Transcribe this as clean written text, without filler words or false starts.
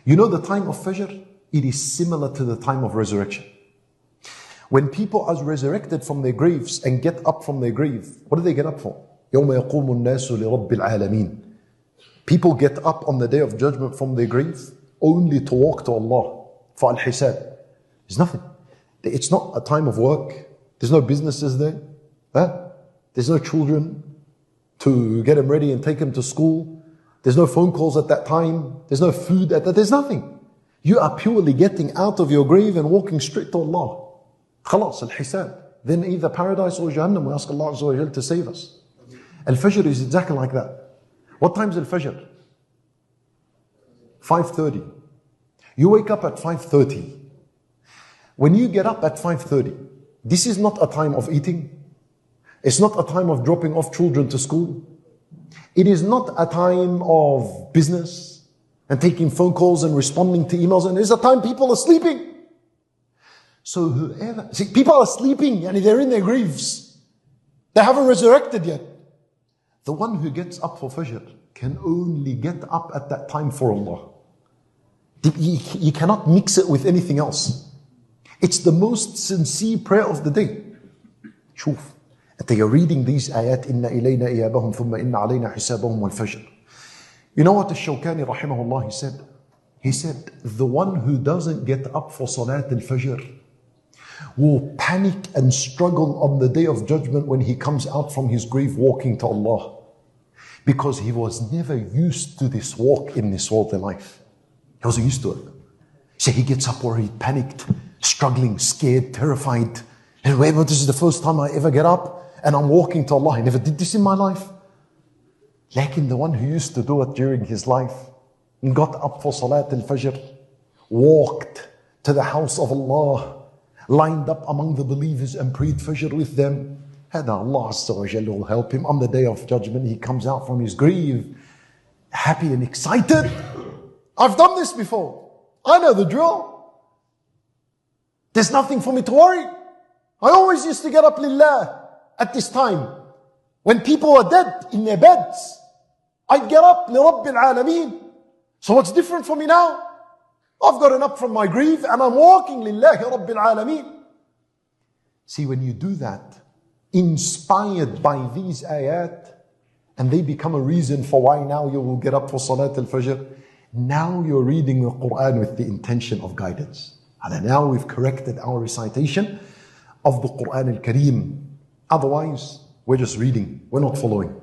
You know the time of Fajr? It is similar to the time of resurrection. When people are resurrected from their graves and get up from their grave, what do they get up for? يَوْمَ يَقُومُ النَّاسُ لِرَبِّ الْعَالَمِينَ. People get up on the day of judgment from their grave only to walk to Allah for al-hisab. There's nothing. It's not a time of work. There's no businesses there. There's no children to get them ready and take them to school. There's no phone calls at that time. There's no food at that. There's nothing. You are purely getting out of your grave and walking straight to Allah. Khalas, al-hisab. Then either paradise or Jahannam. We ask Allah Azza wa Jal to save us. Al-Fajr is exactly like that. What time is Al-Fajr? 5:30. You wake up at 5:30. When you get up at 5:30, this is not a time of eating. It's not a time of dropping off children to school. It is not a time of business and taking phone calls and responding to emails. And it's a time people are sleeping. So whoever, see, people are sleeping and they're in their graves. They haven't resurrected yet. The one who gets up for Fajr can only get up at that time for Allah. You cannot mix it with anything else. It's the most sincere prayer of the day. Shuf. They are reading these ayat, إِنَّ إِلَيْنَا إِيَابَهُمْ ثُمَّ إِنَّ عَلَيْنَا حِسَابَهُمْ وَالْفَجْرِ. You know what the Shawkani rahimahullah said? He said, the one who doesn't get up for Salat al-Fajr will panic and struggle on the day of judgment when he comes out from his grave walking to Allah. Because he was never used to this walk in this worldly life. He wasn't used to it. So he gets up worried, panicked, struggling, scared, terrified. And wait, but this is the first time I ever get up and I'm walking to Allah. I never did this in my life. Like the one who used to do it during his life and got up for Salat al-Fajr, walked to the house of Allah, lined up among the believers and prayed Fajr with them. And Allah Azza wa Jalla will help him on the day of judgment. He comes out from his grave, happy and excited. I've done this before. I know the drill. There's nothing for me to worry. I always used to get up lillah at this time. When people were dead in their beds, I'd get up li Rabbil Alameen. So what's different for me now? I've gotten up from my grave and I'm walking lillahi Rabbil Alameen. See, when you do that, inspired by these ayat, and they become a reason for why now you will get up for Salat al-Fajr, now you're reading the Quran with the intention of guidance. And now we've corrected our recitation of the Quran al-Kareem. Otherwise, we're just reading, we're not following.